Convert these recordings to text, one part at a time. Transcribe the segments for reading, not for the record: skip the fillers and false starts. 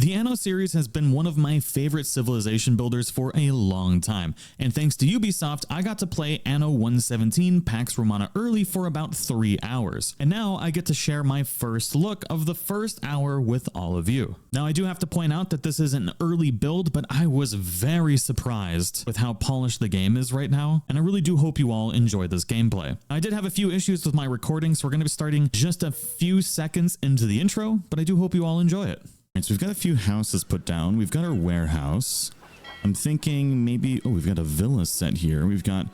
The Anno series has been one of my favorite civilization builders for a long time, and thanks to Ubisoft, I got to play Anno 117 Pax Romana early for about 3 hours, and now I get to share my first look of the first hour with all of you. Now I do have to point out that this is an early build, but I was very surprised with how polished the game is right now, and I really do hope you all enjoy this gameplay. I did have a few issues with my recording, so we're going to be starting just a few seconds into the intro, but I do hope you all enjoy it. Right, so we've got a few houses put down. We've got our warehouse. I'm thinking maybe, oh, we've got a villa set here. We've got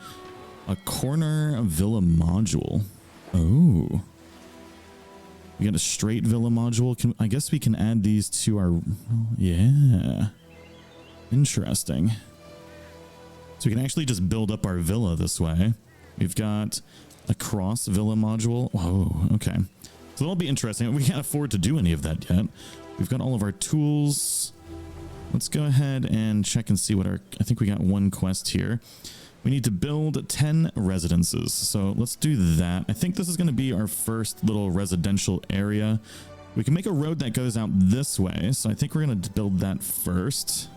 a corner villa module. Oh, we got a straight villa module. I guess we can add these to our, oh, yeah, interesting. So we can actually just build up our villa this way. We've got a cross villa module. Whoa, okay. So that'll be interesting. We can't afford to do any of that yet. We've got all of our tools. Let's go ahead and check and see what our, I think we got one quest here. We need to build 10 residences. So let's do that. I think this is going to be our first little residential area. We can make a road that goes out this way. So I think we're going to build that first.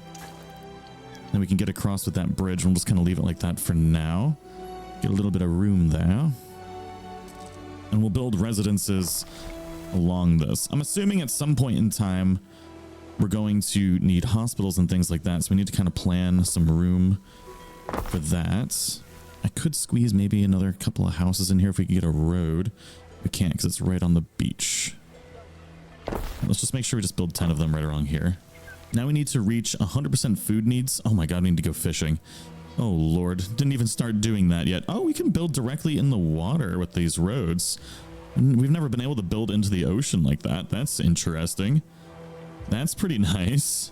Then we can get across with that bridge. We'll just kind of leave it like that for now. Get a little bit of room there. And we'll build residences along this. I'm assuming at some point in time we're going to need hospitals and things like that, so we need to kind of plan some room for that. I could squeeze maybe another couple of houses in here if we could get a road. We can't because it's right on the beach. Let's just make sure we just build 10 of them right around here. Now we need to reach 100% food needs. Oh my god, we need to go fishing. Oh lord, didn't even start doing that yet. Oh, we can build directly in the water with these roads. We've never been able to build into the ocean like that. That's interesting. That's pretty nice.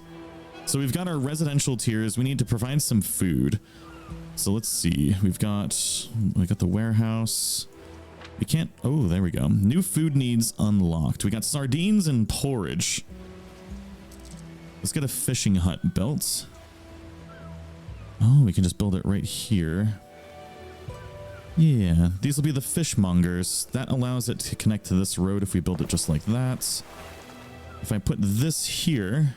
So we've got our residential tiers. We need to provide some food. So let's see. We got the warehouse. We can't. Oh, there we go. New food needs unlocked. We got sardines and porridge. Let's get a fishing hut built. Oh, we can just build it right here. Yeah, these will be the fishmongers. That allows it to connect to this road if we build it just like that. If I put this here...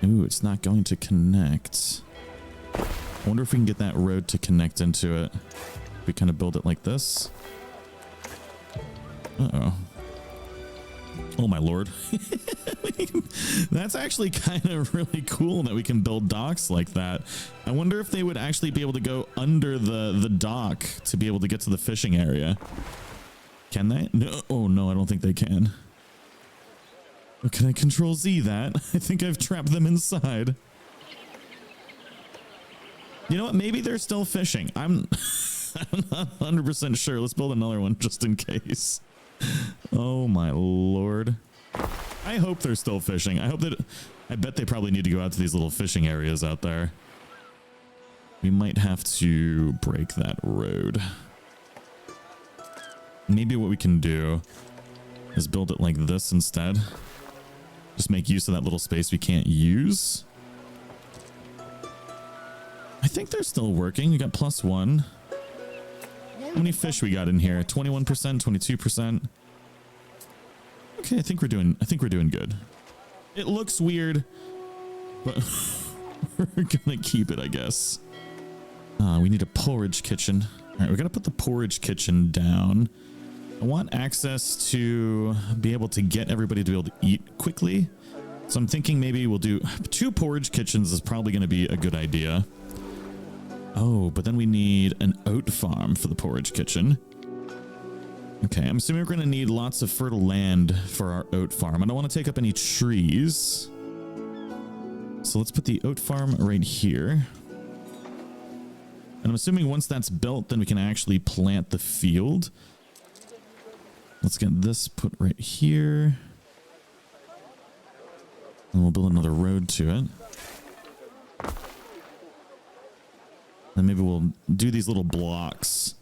Ooh, it's not going to connect. I wonder if we can get that road to connect into it. We kind of build it like this. Uh-oh. Oh my lord. That's actually kind of really cool that we can build docks like that. I wonder if they would actually be able to go under the dock to be able to get to the fishing area. Can they? No. Oh no, I don't think they can. Oh, can I control Z that? I think I've trapped them inside. You know what? Maybe they're still fishing. I'm not 100% sure. Let's build another one just in case. Oh my lord. I hope they're still fishing. I bet they probably need to go out to these little fishing areas out there. We might have to break that road. Maybe what we can do is build it like this instead. Just make use of that little space we can't use. I think they're still working. We got +1. How many fish we got in here? 21%, 22%. Okay, I think we're doing good. It looks weird, but we're gonna keep it, I guess. We need a porridge kitchen. All right, we're gonna put the porridge kitchen down. I want access to be able to get everybody to be able to eat quickly. So I'm thinking maybe we'll do 2 porridge kitchens is probably gonna be a good idea. Oh, but then we need an oat farm for the porridge kitchen. Okay, I'm assuming we're going to need lots of fertile land for our oat farm. I don't want to take up any trees. So let's put the oat farm right here. And I'm assuming once that's built, then we can actually plant the field. Let's get this put right here. And we'll build another road to it. And maybe we'll do these little blocks.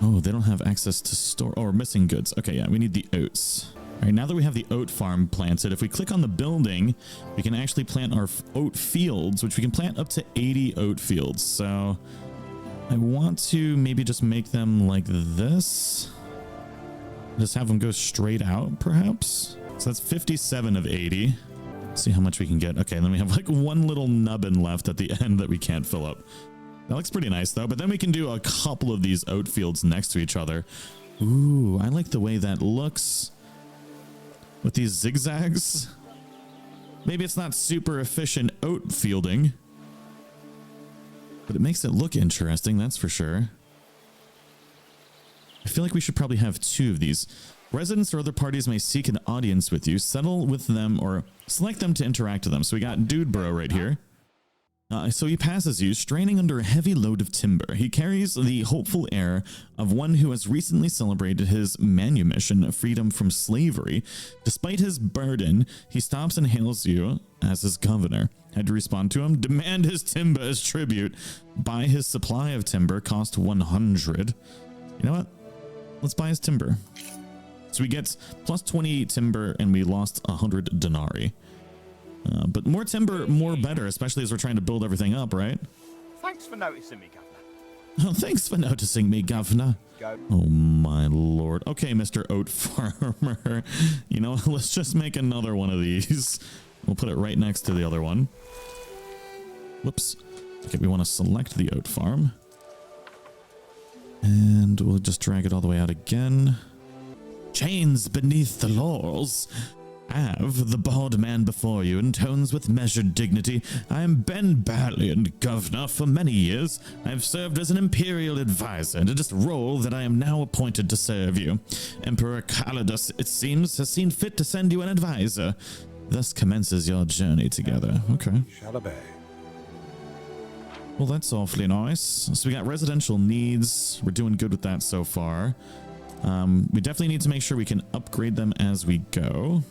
Oh, they don't have access to store. Oh, we're missing goods. Okay, yeah, we need the oats. All right, now that we have the oat farm planted, if we click on the building, we can actually plant our oat fields, which we can plant up to 80 oat fields. So I want to maybe just make them like this. Just have them go straight out, perhaps? So that's 57 of 80. Let's see how much we can get. Okay, then we have like one little nubbin left at the end that we can't fill up. That looks pretty nice though, but then we can do a couple of these outfields next to each other. Ooh, I like the way that looks with these zigzags. Maybe it's not super efficient outfielding, but it makes it look interesting, that's for sure. I feel like we should probably have two of these. Residents or other parties may seek an audience with you, settle with them, or select them to interact with them. So we got Dude Bro right here. So he passes you, straining under a heavy load of timber. He carries the hopeful air of one who has recently celebrated his manumission, freedom from slavery. Despite his burden, he stops and hails you as his governor. Had to respond to him, demand his timber as tribute. Buy his supply of timber, cost 100. You know what? Let's buy his timber. So we get plus 20 timber and we lost 100 denarii. But more timber, more better, especially as we're trying to build everything up, right? Thanks for noticing me, Governor. Oh, thanks for noticing me, Governor. Go. Oh, my lord. Okay, Mr. Oat Farmer. You know, let's just make another one of these. We'll put it right next to the other one. Whoops. Okay, we want to select the oat farm. And we'll just drag it all the way out again. Chains beneath the laurels. Have the bald man before you intones with measured dignity. I am Ben Barlian, governor for many years. I have served as an imperial advisor in this role that I am now appointed to serve you. Emperor Calidus, it seems, has seen fit to send you an advisor. Thus commences your journey together. Okay. Shall obey. Well, that's awfully nice. So we got residential needs. We're doing good with that so far. We definitely need to make sure we can upgrade them as we go.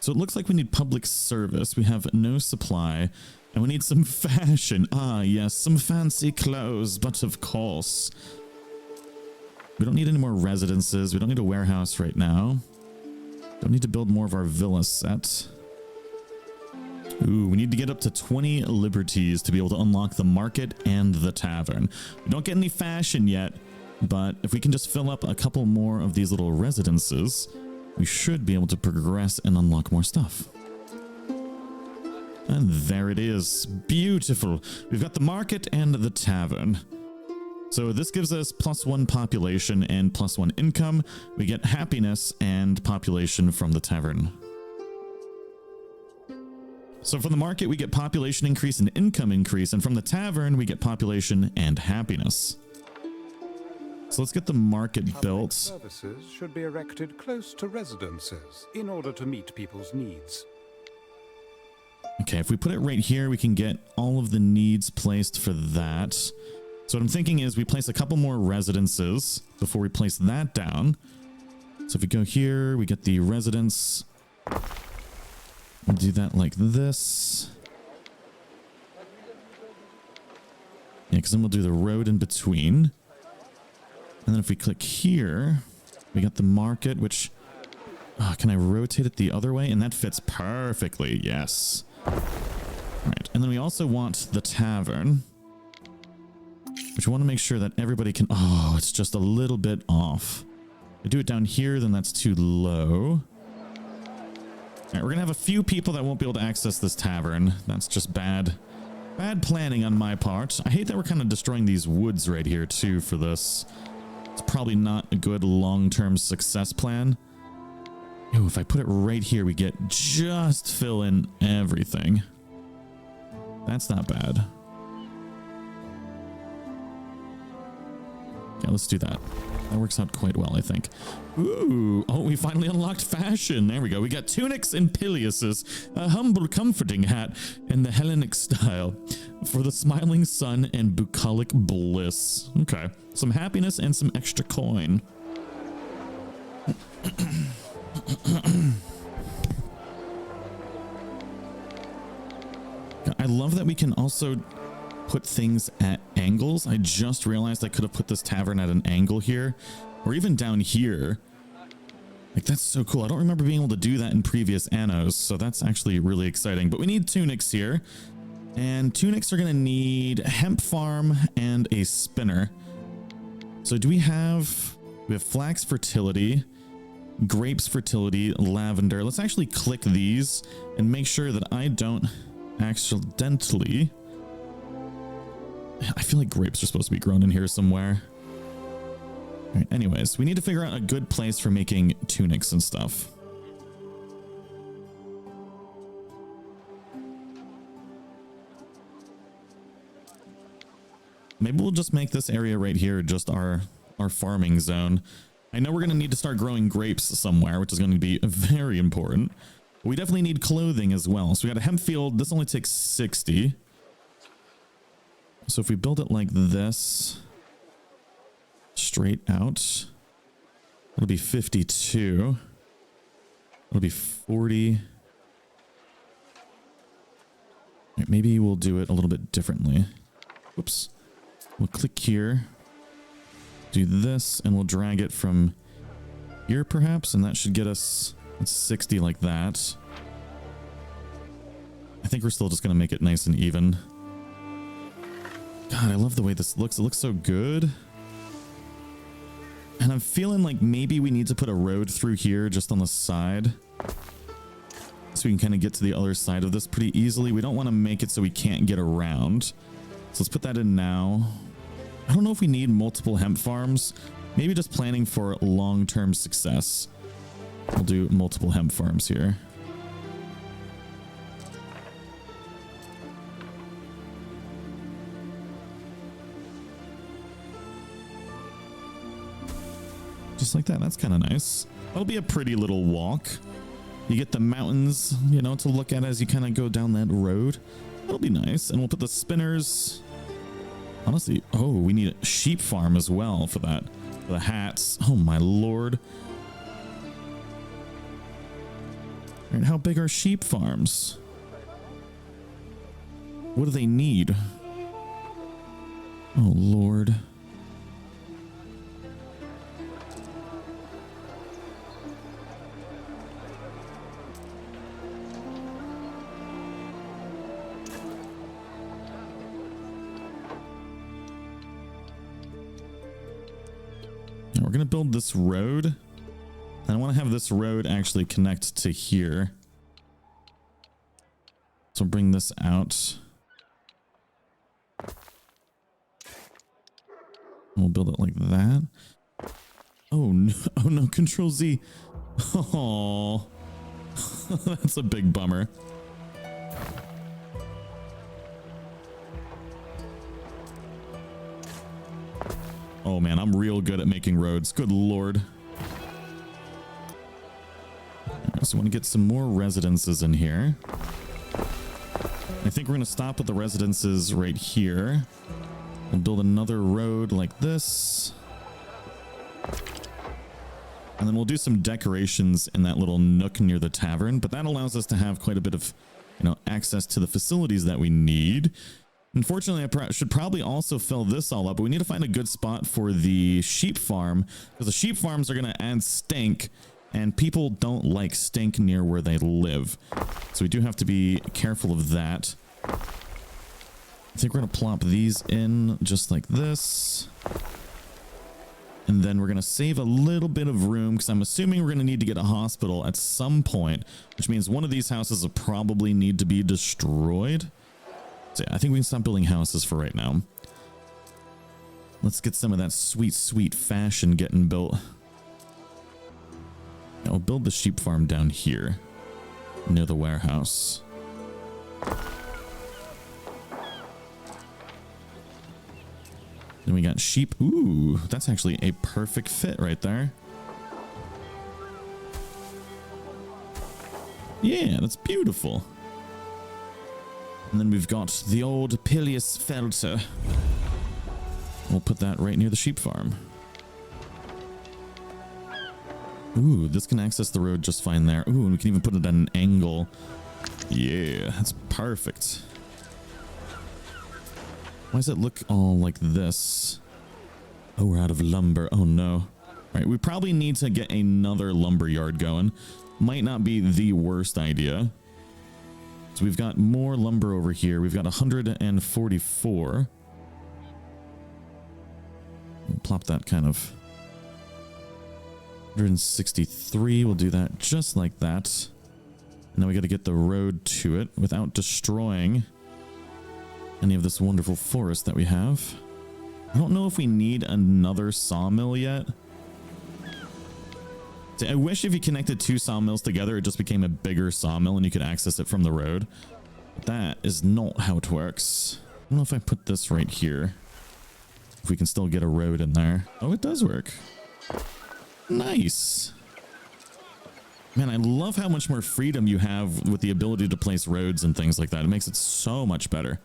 So it looks like we need public service. We have no supply, and we need some fashion. Ah, yes, some fancy clothes, but of course. We don't need any more residences. We don't need a warehouse right now. Don't need to build more of our villa set. Ooh, we need to get up to 20 liberties to be able to unlock the market and the tavern. We don't get any fashion yet, but if we can just fill up a couple more of these little residences, we should be able to progress and unlock more stuff. And there it is. Beautiful. We've got the market and the tavern. So this gives us +1 population and +1 income. We get happiness and population from the tavern. So from the market, we get population increase and income increase. And from the tavern, we get population and happiness. So let's get the market built. Services should be erected close to residences in order to meet people's needs. Okay, if we put it right here, we can get all of the needs placed for that. So what I'm thinking is we place a couple more residences before we place that down. So if we go here, we get the residence. We'll do that like this. Yeah, because then we'll do the road in between. And then if we click here, we got the market, which, can I rotate it the other way? And that fits perfectly. Yes. All right. And then we also want the tavern, which we want to make sure that everybody can, it's just a little bit off. If I do it down here, then that's too low. All right, we're going to have a few people that won't be able to access this tavern. That's just bad planning on my part. I hate that we're kind of destroying these woods right here too for this. It's probably not a good long-term success plan. Ooh, if I put it right here, we get just fill in everything. That's not bad. Yeah, let's do that. That works out quite well, I think. Ooh, we finally unlocked fashion. There we go. We got tunics and pileuses, a humble comforting hat in the Hellenic style for the smiling sun and bucolic bliss. Okay, some happiness and some extra coin. I love that we can also put things at angles. I just realized I could have put this tavern at an angle here, or even down here. Like, that's so cool. I don't remember being able to do that in previous Annos, so that's actually really exciting. But we need tunics here, and tunics are going to need a hemp farm and a spinner. So do we have We have flax fertility, grapes fertility, lavender. Let's actually click these and make sure that I don't accidentally... I feel like grapes are supposed to be grown in here somewhere. All right, anyways, we need to figure out a good place for making tunics and stuff. Maybe we'll just make this area right here just our farming zone. I know we're going to need to start growing grapes somewhere, which is going to be very important. We definitely need clothing as well. So we got a hemp field. This only takes 60. So if we build it like this, straight out, it'll be 52. It'll be 40. Right, maybe we'll do it a little bit differently. Whoops. We'll click here, do this, and we'll drag it from here perhaps, and that should get us 60 like that. I think we're still just going to make it nice and even. God, I love the way this looks. It looks so good. And I'm feeling like maybe we need to put a road through here just on the side, so we can kind of get to the other side of this pretty easily. We don't want to make it so we can't get around. So let's put that in now. I don't know if we need multiple hemp farms. Maybe just planning for long-term success. We'll do multiple hemp farms here. Just like that. That's kind of nice. That'll be a pretty little walk. You get the mountains, you know, to look at as you kind of go down that road. That'll be nice. And we'll put the spinners. Honestly, oh, we need a sheep farm as well for that. For the hats. Oh my lord. All right, how big are sheep farms? What do they need? Oh lord. We're going to build this road. And I want to have this road actually connect to here. So bring this out. We'll build it like that. Oh no, oh no, Control Z. Oh, that's a big bummer. Oh man, I'm real good at making roads. Good lord. So I want to get some more residences in here. I think we're going to stop with the residences right here. We'll build another road like this. And then we'll do some decorations in that little nook near the tavern. But that allows us to have quite a bit of, you know, access to the facilities that we need. Unfortunately, I should probably also fill this all up, but we need to find a good spot for the sheep farm, because the sheep farms are going to add stink, and people don't like stink near where they live. So we do have to be careful of that. I think we're going to plop these in just like this. And then we're going to save a little bit of room, because I'm assuming we're going to need to get a hospital at some point, which means one of these houses will probably need to be destroyed. So yeah, I think we can stop building houses for right now. Let's get some of that sweet, sweet fashion getting built. I'll build the sheep farm down here near the warehouse. Then we got sheep. Ooh, that's actually a perfect fit right there. Yeah, that's beautiful. And then we've got the old Pilius Felter. We'll put that right near the sheep farm. Ooh, this can access the road just fine there. Ooh, and we can even put it at an angle. Yeah, that's perfect. Why does it look all like this? Oh, we're out of lumber. Oh no. All right, we probably need to get another lumber yard going. Might not be the worst idea. So we've got more lumber over here. We've got 144. We'll plop that kind of 163. We'll do that just like that. And then we got to get the road to it without destroying any of this wonderful forest that we have. I don't know if we need another sawmill yet. I wish if you connected 2 sawmills together, it just became a bigger sawmill and you could access it from the road. But that is not how it works. I don't know if I put this right here, if we can still get a road in there. Oh, it does work. Nice. Man, I love how much more freedom you have with the ability to place roads and things like that. It makes it so much better.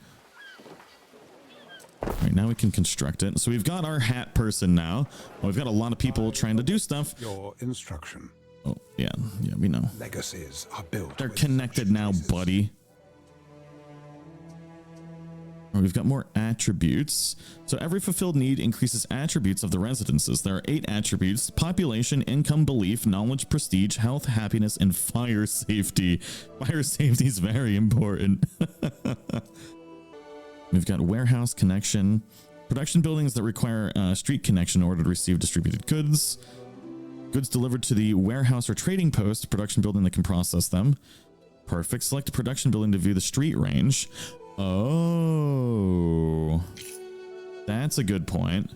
All right, now we can construct it. So we've got our hat person now. Well, we've got a lot of people trying to do stuff. Your instruction. Oh, yeah, we know. Legacies are built. They're connected now, buddy. We've got more attributes. So every fulfilled need increases attributes of the residences. There are 8 attributes: population, income, belief, knowledge, prestige, health, happiness, and fire safety. Fire safety is very important. We've got warehouse connection, production buildings that require street connection in order to receive distributed goods, goods delivered to the warehouse or trading post, production building that can process them. Perfect. Select a production building to view the street range. Oh, that's a good point.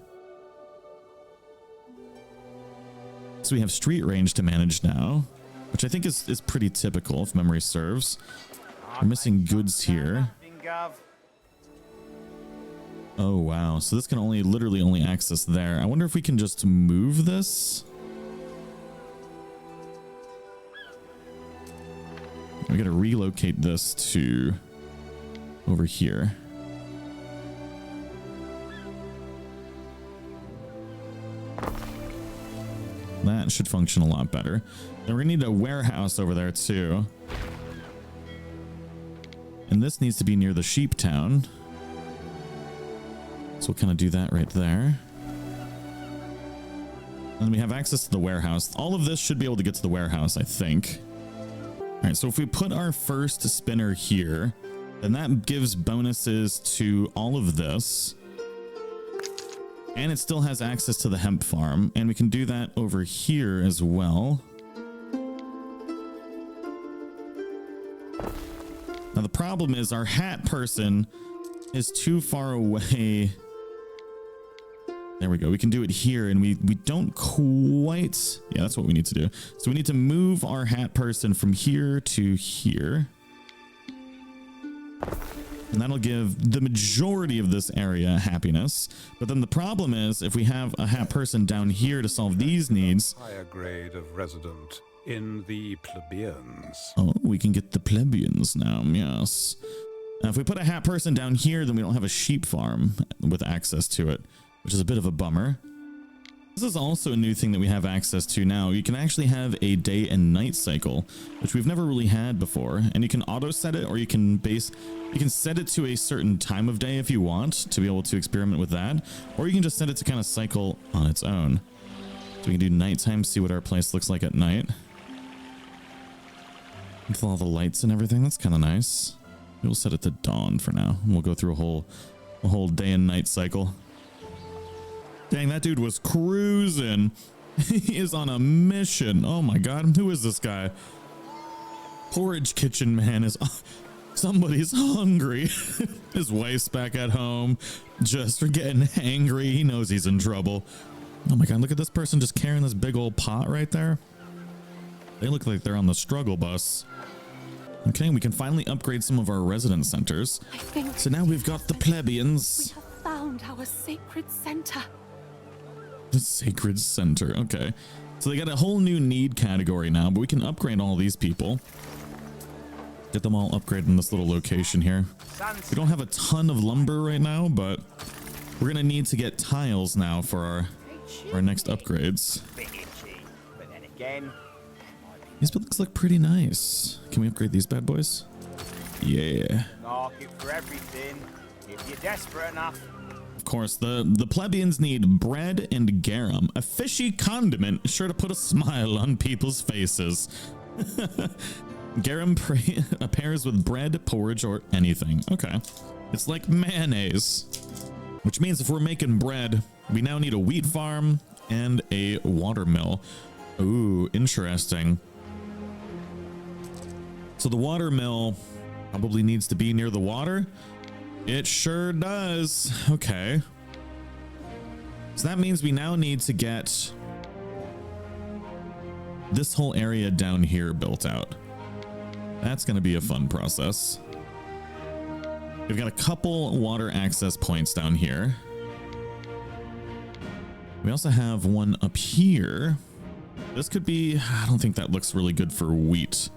So we have street range to manage now, which I think is pretty typical if memory serves. We're missing goods here. Oh, wow. So this can literally only access there. I wonder if we can just move this. We got to relocate this to over here. That should function a lot better. Then we're gonna need a warehouse over there too. And this needs to be near the sheep town. So we'll kind of do that right there. And we have access to the warehouse. All of this should be able to get to the warehouse, I think. All right, so if we put our first spinner here, then that gives bonuses to all of this. And it still has access to the hemp farm. And we can do that over here as well. Now the problem is our hat person is too far away. There we go. We can do it here, and we don't quite. Yeah, that's what we need to do. So we need to move our hat person from here to here. And that'll give the majority of this area happiness. But then the problem is if we have a hat person down here to solve these needs. Higher grade of resident in the plebeians. Oh, we can get the plebeians now. Yes. Now, if we put a hat person down here, then we don't have a sheep farm with access to it, which is a bit of a bummer. This is also a new thing that we have access to now. You can actually have a day and night cycle, which we've never really had before. And you can auto set it, or you can set it to a certain time of day if you want to be able to experiment with that. Or you can just set it to kind of cycle on its own. So we can do nighttime, see what our place looks like at night. With all the lights and everything, that's kind of nice. We'll set it to dawn for now. We'll go through a whole day and night cycle. Dang, that dude was cruising. He is on a mission. Oh my god, who is this guy? Porridge kitchen man is... Somebody's hungry. His wife's back at home, just for getting angry. He knows he's in trouble. Oh my god, look at this person just carrying this big old pot right there. They look like they're on the struggle bus. Okay, we can finally upgrade some of our resident centers. So now we've got the plebeians. We have found our sacred center. The sacred center, okay. So they got a whole new need category now, but we can upgrade all these people. Get them all upgraded in this little location here. We don't have a ton of lumber right now, but we're gonna need to get tiles now for our next upgrades. But then again, These buildings look pretty nice. Can we upgrade these bad boys? Yeah. market for everything. If you're desperate enough. Of course, the plebeians need bread and garum, a fishy condiment sure to put a smile on people's faces. Garum pairs with bread, porridge, or anything. Okay. It's like mayonnaise. Which means if we're making bread, we now need a wheat farm and a water mill. Ooh, interesting. So the water mill probably needs to be near the water. It sure does. Okay. So that means we now need to get this whole area down here built out. That's going to be a fun process. We've got a couple water access points down here. We also have one up here. This could be, I don't think that looks really good for wheat.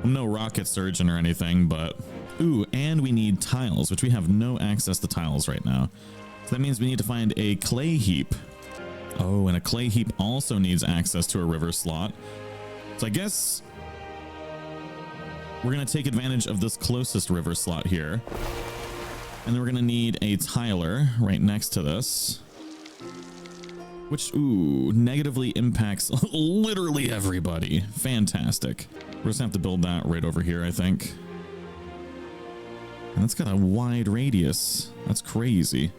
I'm no rocket surgeon or anything, but ooh, and we need tiles, which we have no access to tiles right now. So that means we need to find a clay heap. Oh, and a clay heap also needs access to a river slot. So I guess we're going to take advantage of this closest river slot here. And then we're going to need a tiler right next to this, which, ooh, negatively impacts literally everybody. Fantastic. We're just going to have to build that right over here, I think. And that's got a wide radius. That's crazy.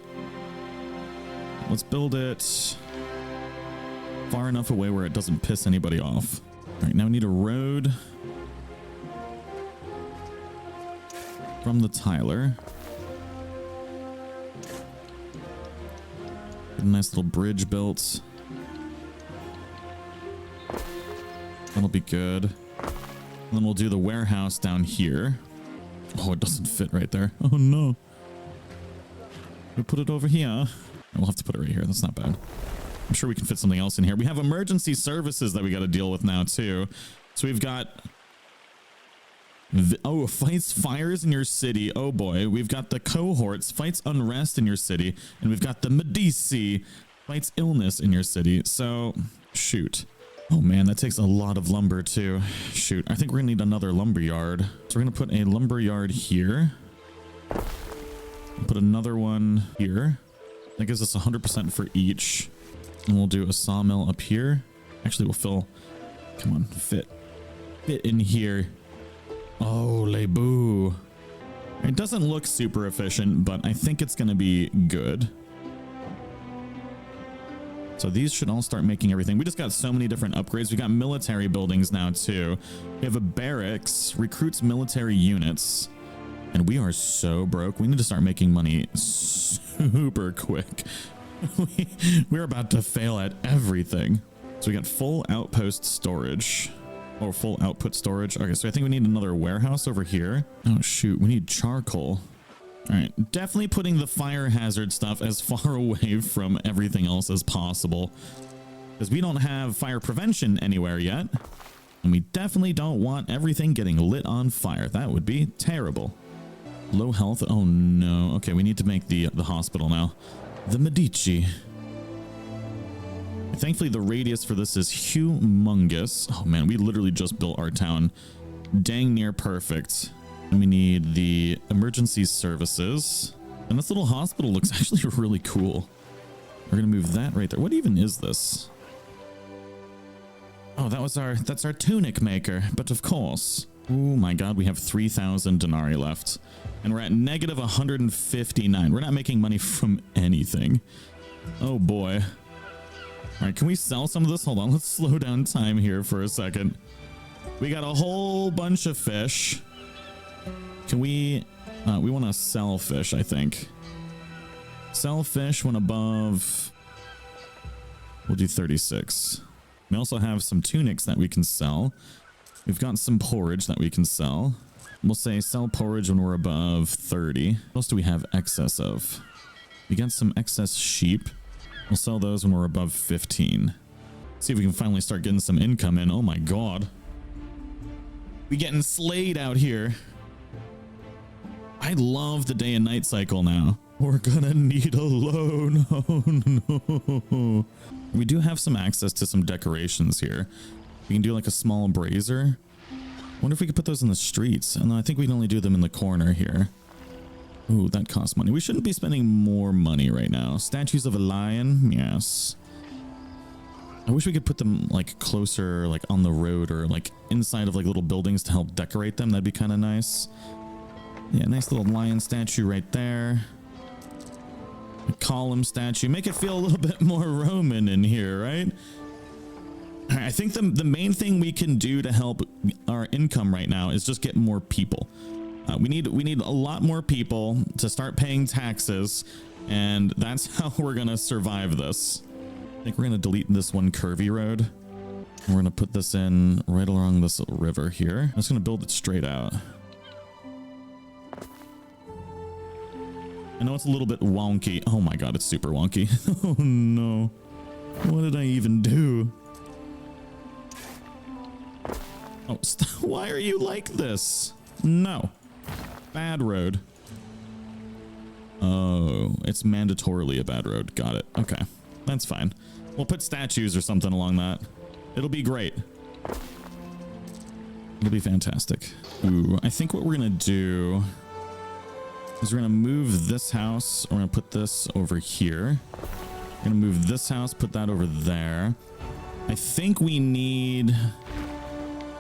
Let's build it far enough away where it doesn't piss anybody off. All right, now we need a road from the tiler. Get a nice little bridge built. That'll be good. And then we'll do the warehouse down here. Oh, it doesn't fit right there. Oh no. We'll put it over here. We'll have to put it right here. That's not bad. I'm sure we can fit something else in here. We have emergency services that we got to deal with now too. So we've got fights fires in your city. Oh boy. We've got the cohorts, fights unrest in your city. And we've got the Medici, fights illness in your city. So shoot. Oh man, that takes a lot of lumber too. Shoot, I think we're gonna need another lumber yard. So we're gonna put a lumber yard here. Put another one here. That gives us 100% for each. And we'll do a sawmill up here. Actually, we'll fill. Come on, fit in here. Oh, boo. It doesn't look super efficient, but I think it's going to be good. So these should all start making everything. We just got so many different upgrades. We got military buildings now too. We have a barracks, recruits military units. And we are so broke. We need to start making money super quick. We're about to fail at everything. So we got full outpost storage. Or full output storage. Okay, so I think we need another warehouse over here. Oh shoot, we need charcoal. All right, definitely putting the fire hazard stuff as far away from everything else as possible, because we don't have fire prevention anywhere yet. And we definitely don't want everything getting lit on fire. That would be terrible. Low health. Oh no. Okay, we need to make the hospital now. The Medici. Thankfully, the radius for this is humongous. Oh man, we literally just built our town dang near perfect. And we need the emergency services. And this little hospital looks actually really cool. We're gonna move that right there. What even is this? Oh, that's our tunic maker. But of course. Oh my god, we have 3,000 denarii left. And we're at negative 159. We're not making money from anything. Oh boy. All right, can we sell some of this? Hold on, let's slow down time here for a second. We got a whole bunch of fish. Can we want to sell fish, I think. Sell fish when above. We'll do 36. We also have some tunics that we can sell. We've got some porridge that we can sell. We'll say sell porridge when we're above 30. What else do we have excess of? We got some excess sheep. We'll sell those when we're above 15. See if we can finally start getting some income in. Oh my god. We getting slayed out here. I love the day and night cycle now. We're gonna need a loan. Oh no. We do have some access to some decorations here. We can do like a small brazier. Wonder if we could put those in the streets. And I think we can only do them in the corner here. Ooh, that costs money. We shouldn't be spending more money right now. Statues of a lion. Yes. I wish we could put them like closer, like on the road or like inside of like little buildings to help decorate them. That'd be kind of nice. Yeah, nice little lion statue right there. A column statue. Make it feel a little bit more Roman in here, right? All right, I think the main thing we can do to help our income right now is just get more people. We need a lot more people to start paying taxes, and that's how we're gonna survive this. I think we're gonna delete this one curvy road. We're gonna put this in right along this little river here. I'm just gonna build it straight out. I know it's a little bit wonky. Oh my god, it's super wonky. Oh no. What did I even do? Oh, why are you like this? No. Bad road. Oh, it's mandatorily a bad road. Got it. Okay, that's fine. We'll put statues or something along that. It'll be great. It'll be fantastic. Ooh, I think what we're gonna do is we're gonna move this house. We're gonna put this over here. We're gonna move this house, put that over there. I think we need...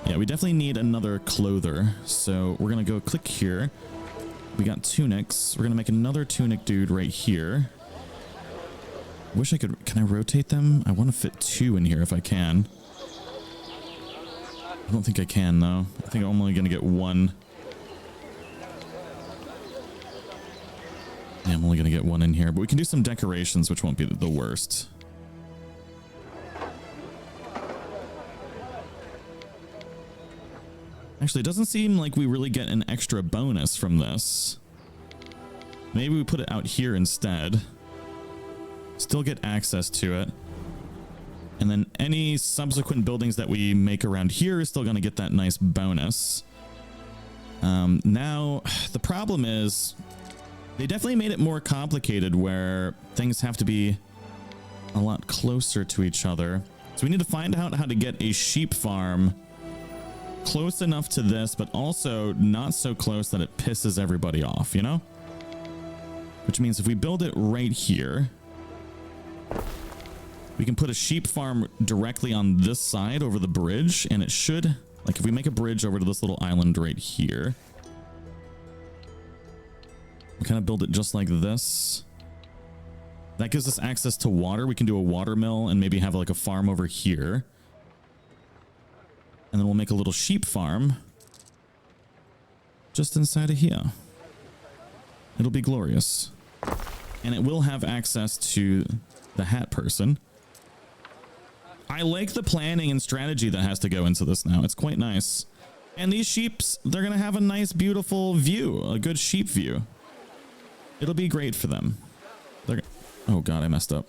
Yeah, we definitely need another clother. So we're gonna go click here. We got tunics. We're gonna make another tunic dude right here. Wish I could... Can I rotate them? I want to fit 2 in here if I can. I don't think I can though. I think I'm only gonna get 1. Yeah, I'm only gonna get 1 in here, but we can do some decorations, which won't be the worst. Actually, it doesn't seem like we really get an extra bonus from this. Maybe we put it out here instead. Still get access to it. And then any subsequent buildings that we make around here is still going to get that nice bonus. Now, the problem is they definitely made it more complicated where things have to be a lot closer to each other. So we need to find out how to get a sheep farm close enough to this, but also not so close that it pisses everybody off, you know? Which means if we build it right here, we can put a sheep farm directly on this side over the bridge, and it should, like if we make a bridge over to this little island right here, we kind of build it just like this. That gives us access to water. We can do a water mill and maybe have like a farm over here. And then we'll make a little sheep farm just inside of here. It'll be glorious. And it will have access to the hat person. I like the planning and strategy that has to go into this now. It's quite nice. And these sheeps, they're going to have a nice, beautiful view, a good sheep view. It'll be great for them. Oh God, I messed up.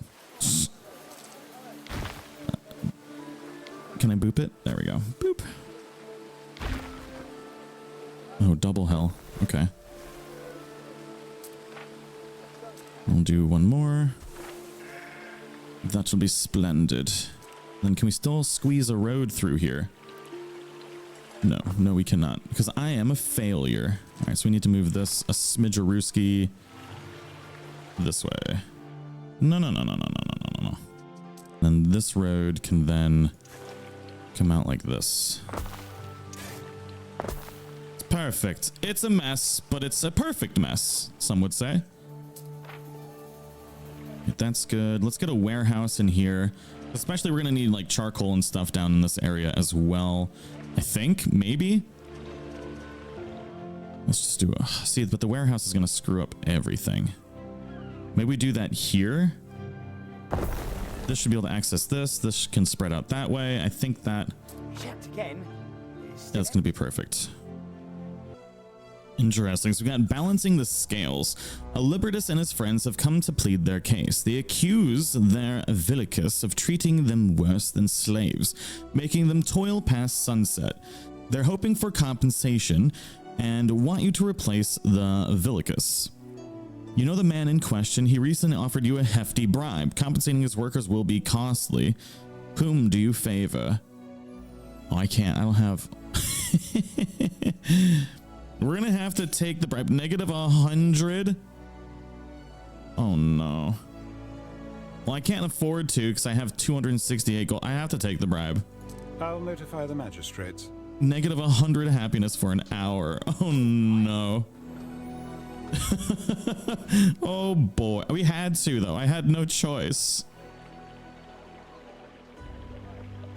Can I boop it? There we go. Boop. Oh, double hell. Okay. We'll do one more. That shall be splendid. Then can we still squeeze a road through here? No, we cannot, because I am a failure. All right, so we need to move this a smidgerooski this way. No. Then this road can then come out like this. It's perfect. It's a mess, but it's a perfect mess, some would say. That's good. Let's get a warehouse in here. Especially we're gonna need like charcoal and stuff down in this area as well. I think, maybe. Let's just do a... See, but the warehouse is gonna screw up everything. Maybe we do that here. This should be able to access this. This can spread out that way. I think that... That's gonna be perfect. Interesting. So we got balancing the scales. Alibertus and his friends have come to plead their case. They accuse their Villicus of treating them worse than slaves, making them toil past sunset. They're hoping for compensation and want you to replace the Villicus. You know the man in question. He recently offered you a hefty bribe. Compensating his workers will be costly. Whom do you favor? Oh, I can't. I don't have... We're gonna have to take the bribe. -100. Oh no. Well, I can't afford to because I have 268 gold. I have to take the bribe. I'll notify the magistrates. -100 happiness for an hour. Oh no. Oh boy. We had to though. I had no choice.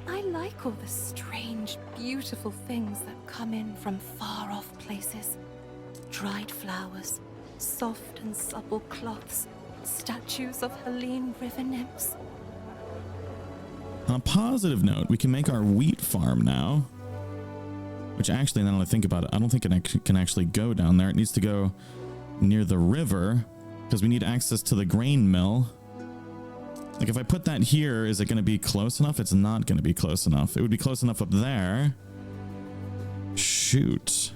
I like all the strange, beautiful things that come in from far-off places. Dried flowers, soft and supple cloths, statues of Helene river nymphs. On a positive note, we can make our wheat farm now. Which actually, now that I think about it, I don't think it can actually go down there. It needs to go near the river because we need access to the grain mill. Like if I put that here, is it going to be close enough? It's not going to be close enough. It would be close enough up there. Shoot.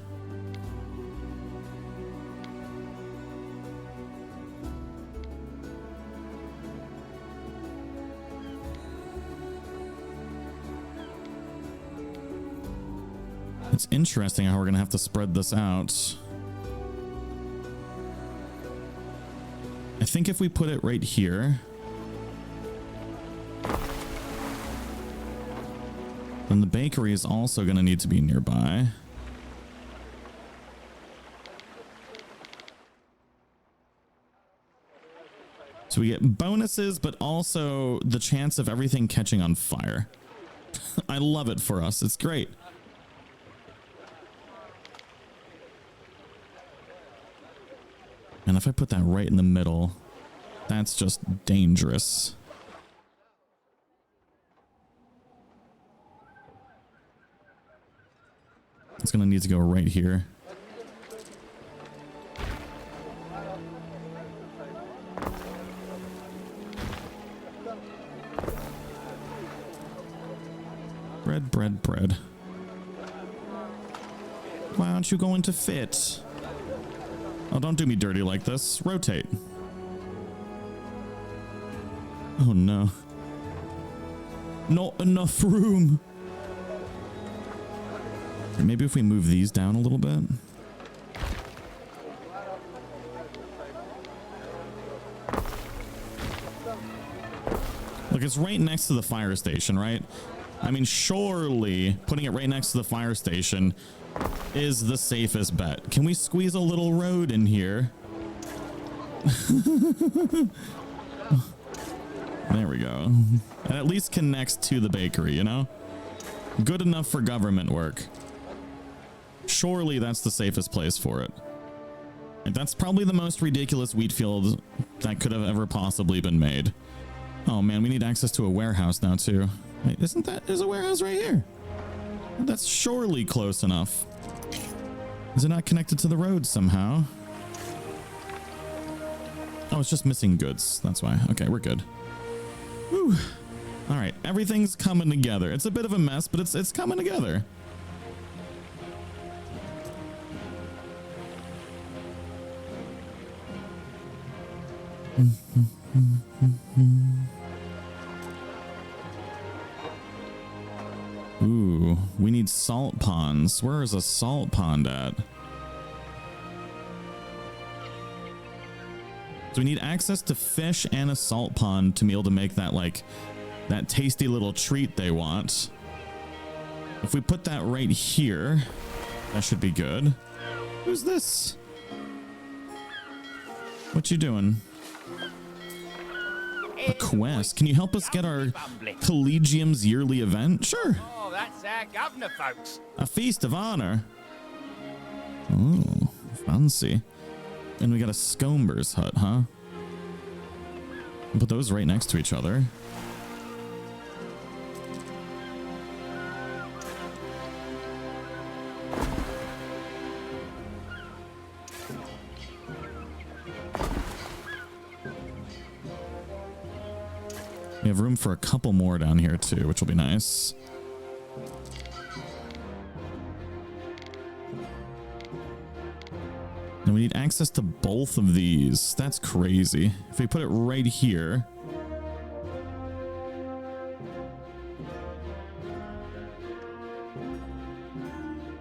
It's interesting how we're going to have to spread this out. I think if we put it right here, then the bakery is also going to need to be nearby. So we get bonuses, but also the chance of everything catching on fire. I love it for us. It's great. And if I put that right in the middle, that's just dangerous. It's going to need to go right here. Bread, bread, bread. Why aren't you going to fit? Oh, don't do me dirty like this. Rotate. Oh no. Not enough room. Maybe if we move these down a little bit. Look, it's right next to the fire station, right? I mean, surely putting it right next to the fire station is the safest bet. Can we squeeze a little road in here? There we go. It at least connects to the bakery, you know? Good enough for government work. Surely that's the safest place for it. And that's probably the most ridiculous wheat field that could have ever possibly been made. Oh man, we need access to a warehouse now too. Wait, there's a warehouse right here. That's surely close enough. Is it not connected to the road somehow? Oh, it's just missing goods. That's why. Okay, we're good. Whew. All right, everything's coming together. It's a bit of a mess, but it's coming together. Ooh, we need salt ponds. Where is a salt pond at? So we need access to fish and a salt pond to be able to make that, like, that tasty little treat they want. If we put that right here, that should be good. Who's this? What you doing? A quest. Can you help us get our Collegium's yearly event? Sure. Oh, that's our governor, folks. A feast of honor. Oh, fancy. And we got a Scomber's hut, huh? Put those right next to each other. We have room for a couple more down here too, which will be nice. And we need access to both of these. That's crazy. If we put it right here.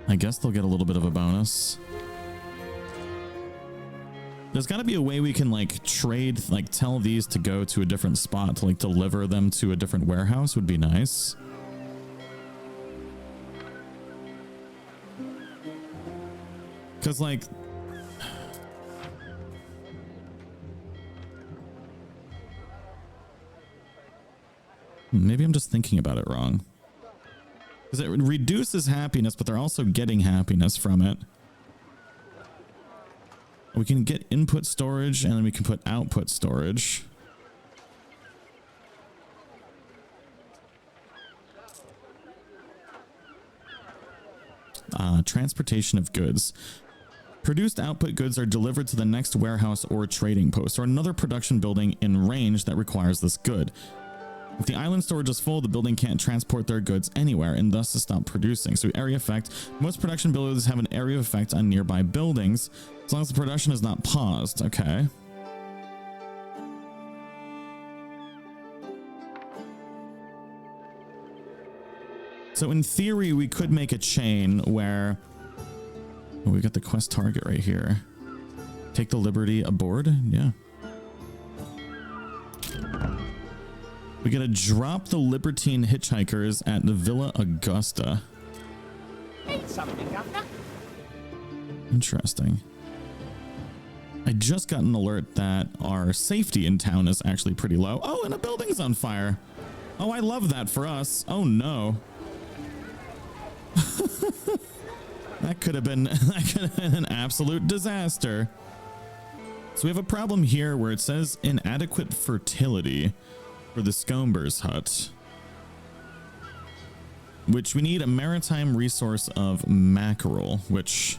I guess they'll get a little bit of a bonus. There's got to be a way we can like trade, like tell these to go to a different spot to like deliver them to a different warehouse would be nice. Because like maybe I'm just thinking about it wrong. Because it reduces happiness, but they're also getting happiness from it. We can get input storage, and then we can put output storage. Transportation of goods. Produced output goods are delivered to the next warehouse or trading post, or another production building in range that requires this good. If the island storage is full, the building can't transport their goods anywhere and thus to stop producing. So area effect. Most production buildings have an area effect on nearby buildings as long as the production is not paused. Okay. So in theory, we could make a chain where we got the quest target right here. Take the Liberty aboard. Yeah. We gotta drop the Libertine hitchhikers at the Villa Augusta. Need something, Governor? Interesting. I just got an alert that our safety in town is actually pretty low. Oh, and a building's on fire. Oh, I love that for us. Oh no. That could have been an absolute disaster. So we have a problem here where it says inadequate fertility for the Scomber's hut, which we need a maritime resource of mackerel, which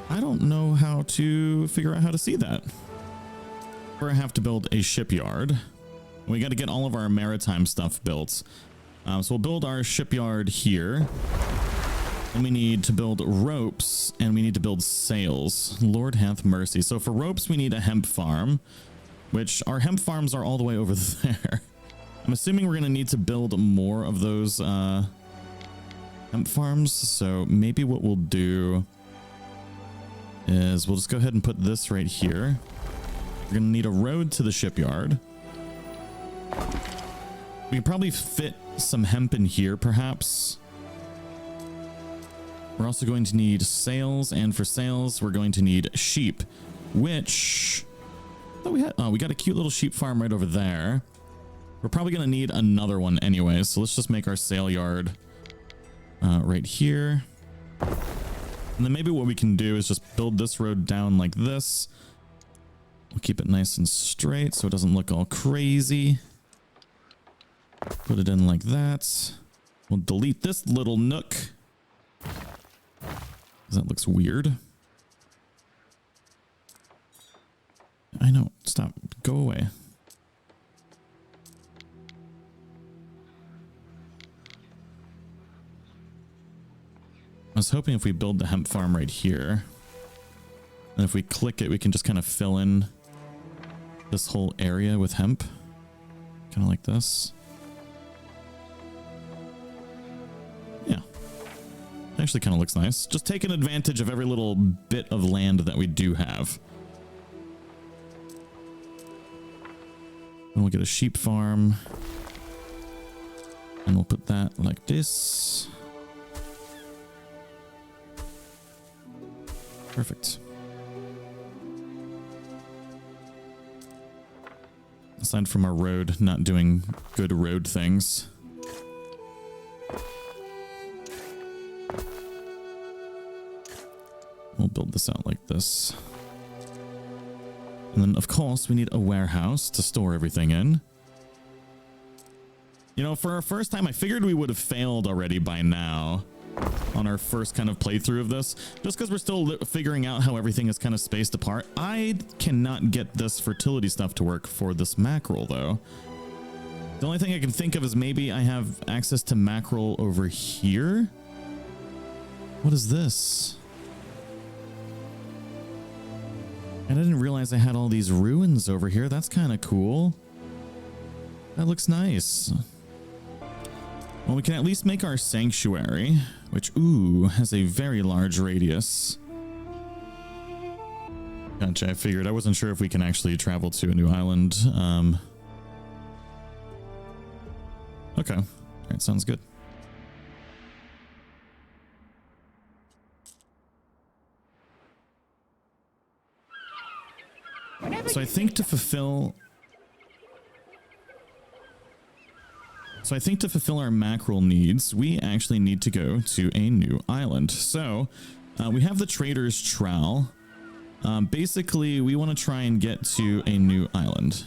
I don't know how to figure out how to see that. We're gonna have to build a shipyard. We got to get all of our maritime stuff built. So we'll build our shipyard here. And we need to build ropes, and we need to build sails. Lord hath mercy. So for ropes, we need a hemp farm, which our hemp farms are all the way over there. I'm assuming we're going to need to build more of those hemp farms. So maybe what we'll do is we'll just go ahead and put this right here. We're going to need a road to the shipyard. We can probably fit some hemp in here, perhaps. We're also going to need sails, and for sails, we're going to need sheep, which we got a cute little sheep farm right over there. We're probably going to need another one anyway, so let's just make our sail yard right here. And then maybe what we can do is just build this road down like this. We'll keep it nice and straight so it doesn't look all crazy. Put it in like that. We'll delete this little nook. That looks weird. I know. Stop. Go away. I was hoping if we build the hemp farm right here, and if we click it, we can just kind of fill in this whole area with hemp. Kind of like this. Actually kind of looks nice. Just taking advantage of every little bit of land that we do have. And we'll get a sheep farm. And we'll put that like this. Perfect. Aside from our road not doing good road things. We'll build this out like this. And then, of course, we need a warehouse to store everything in. You know, for our first time, I figured we would have failed already by now on our first kind of playthrough of this. Just because we're still figuring out how everything is kind of spaced apart. I cannot get this fertility stuff to work for this mackerel, though. The only thing I can think of is maybe I have access to mackerel over here. What is this? And I didn't realize I had all these ruins over here. That's kind of cool. That looks nice. Well, we can at least make our sanctuary, which, ooh, has a very large radius. Gotcha, I figured. I wasn't sure if we can actually travel to a new island. Okay. All right, sounds good. So I think to fulfill So I think to fulfill our mackerel needs, we actually need to go to a new island. So we have the trader's trowel. Basically, we want to try and get to a new island.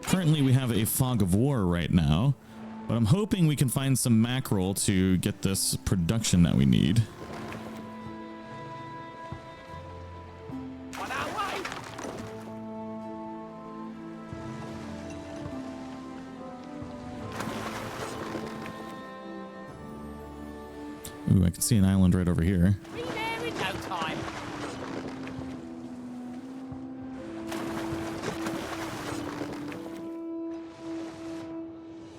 Currently, we have a fog of war right now, but I'm hoping we can find some mackerel to get this production that we need. On our way. Ooh, I can see an island right over here. Be there in no time.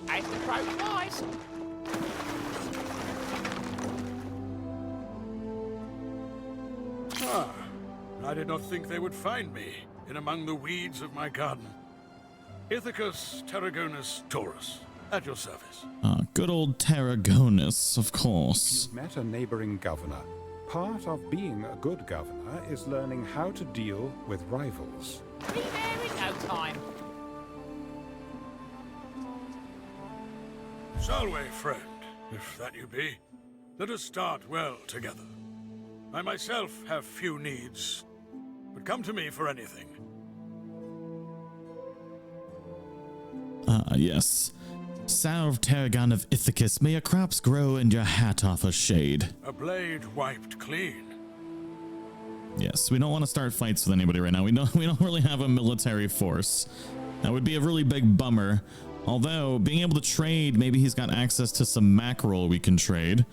As the crow flies. Ah, I did not think they would find me in among the weeds of my garden. Ithacus Tarragonus Taurus, at your service. Good old Tarragonus, of course. You've met a neighboring governor. Part of being a good governor is learning how to deal with rivals. Be there in no time. Salve, friend, if that you be. Let us start well together. I myself have few needs, but come to me for anything. Yes. Salve Tarragon of Ithacus, may your crops grow and your hat offer shade. A blade wiped clean. Yes, we don't want to start fights with anybody right now. We don't really have a military force. That would be a really big bummer. Although, being able to trade, maybe he's got access to some mackerel we can trade.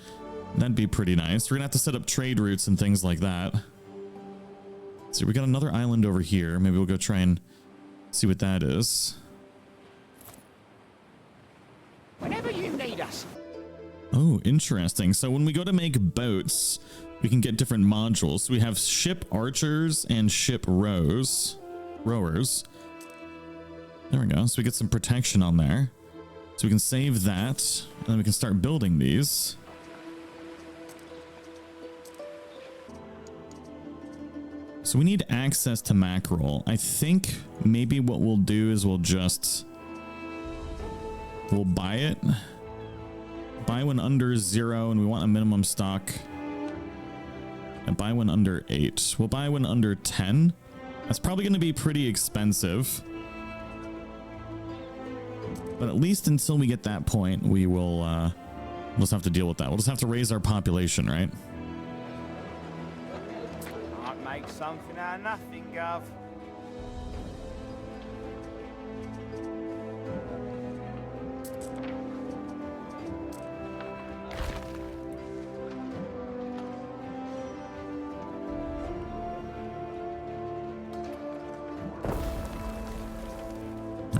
That'd be pretty nice. We're gonna have to set up trade routes and things like that. So we got another island over here. Maybe we'll go try and see what that is. Whenever you need us. Oh, interesting. So when we go to make boats, we can get different modules. So we have ship archers and ship rowers. There we go. So we get some protection on there. So we can save that, and then we can start building these. So we need access to mackerel. I think maybe what we'll do is we'll buy it. Buy one under 0, and we want a minimum stock. And buy one under 8. We'll buy one under 10. That's probably going to be pretty expensive. But at least until we get that point, we will we'll just have to deal with that. We'll just have to raise our population, right? Might make something out of nothing, Gov.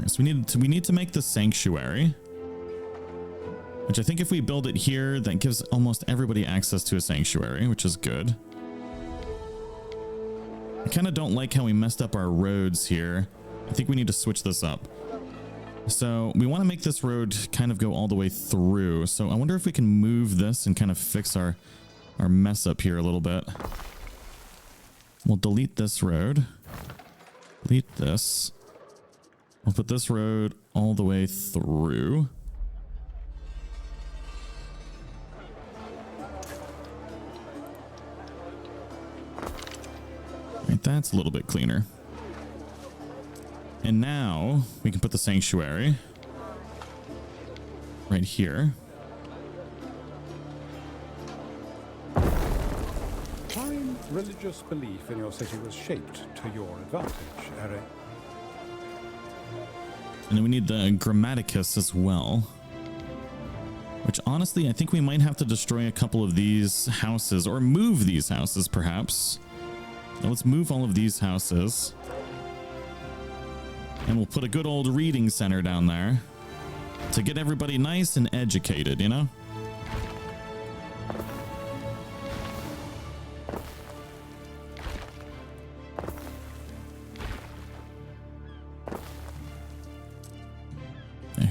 So we need to make the sanctuary, which I think if we build it here, that gives almost everybody access to a sanctuary, which is good. I kind of don't like how we messed up our roads here. I think we need to switch this up. So we want to make this road kind of go all the way through. So I wonder if we can move this and kind of fix our mess up here a little bit. We'll delete this road. Delete this. We'll put this road all the way through. Right, that's a little bit cleaner. And now we can put the sanctuary right here. Fine religious belief in your city was shaped to your advantage, Eric. And then we need the Grammaticus as well. Which honestly, I think we might have to destroy a couple of these houses or move these houses perhaps. Now let's move all of these houses. And we'll put a good old reading center down there to get everybody nice and educated, you know?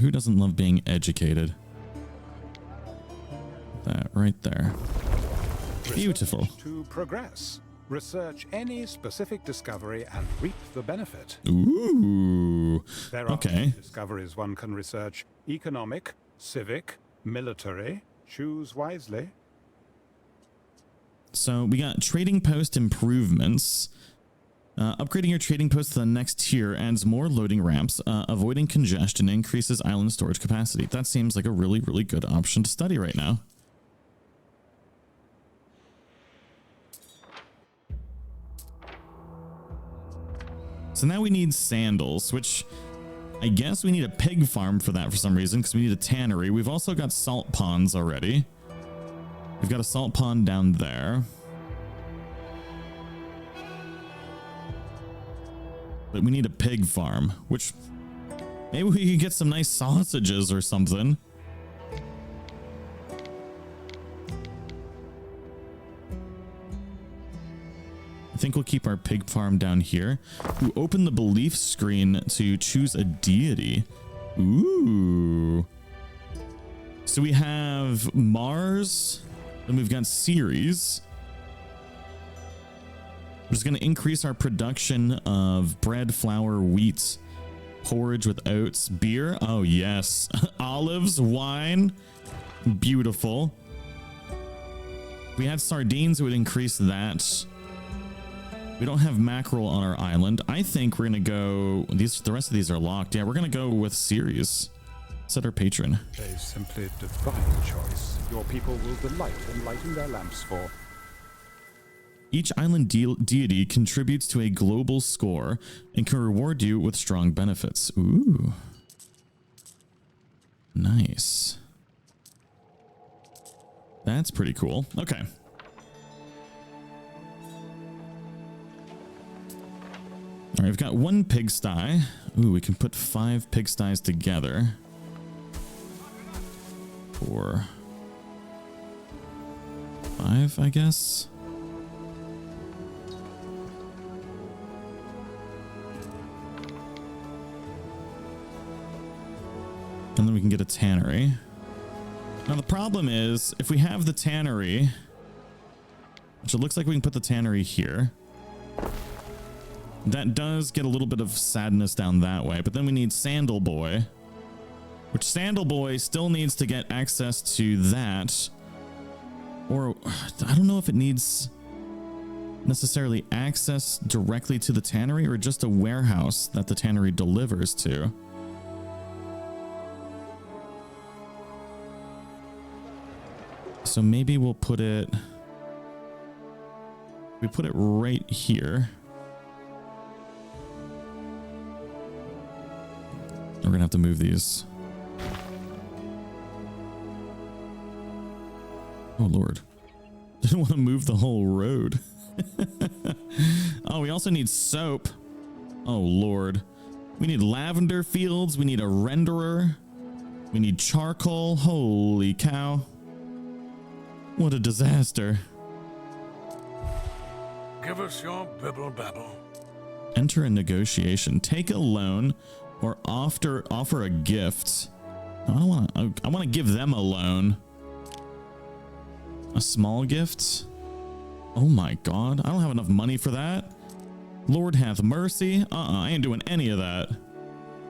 Who doesn't love being educated? That right there. Beautiful. To progress. Research any specific discovery and reap the benefit. Ooh. There are Okay. many discoveries one can research: economic, civic, military. Choose wisely. So we got trading post improvements. Upgrading your trading post to the next tier adds more loading ramps, avoiding congestion, increases island storage capacity. That seems like a really, really good option to study right now. So now we need sandals, which I guess we need a pig farm for that for some reason, because we need a tannery. We've also got salt ponds already. We've got a salt pond down there. But we need a pig farm, which maybe we can get some nice sausages or something. I think we'll keep our pig farm down here. Ooh, open the belief screen to choose a deity. Ooh. So we have Mars, then we've got Ceres. We're just going to increase our production of bread, flour, wheat, porridge with oats, beer. Oh, yes. Olives, wine. Beautiful. If we had sardines, it would increase that. We don't have mackerel on our island. I think we're going to go... The rest of these are locked. Yeah, we're going to go with Ceres. Set our patron. A simply divine choice. Your people will delight in lighting their lamps for. Each island deity contributes to a global score and can reward you with strong benefits. Ooh. Nice. That's pretty cool. Okay. All right, we've got one pigsty. Ooh, we can put 5 pigsties together. 4, 5, I guess. And then we can get a tannery. Now the problem is, if we have the tannery, which it looks like we can put the tannery here, that does get a little bit of sadness down that way. But then we need Sandal Boy, which Sandal Boy still needs to get access to that. Or I don't know if it needs necessarily access directly to the tannery or just a warehouse that the tannery delivers to. So maybe we'll put it, we put it right here. We're gonna have to move these. Oh Lord, didn't want to move the whole road. Oh, we also need soap. Oh Lord, we need lavender fields. We need a renderer. We need charcoal. Holy cow. What a disaster. Give us your bibble babble. Enter a negotiation. Take a loan or offer a gift. I want to give them a loan. A small gift? Oh my God. I don't have enough money for that. Lord hath mercy. I ain't doing any of that.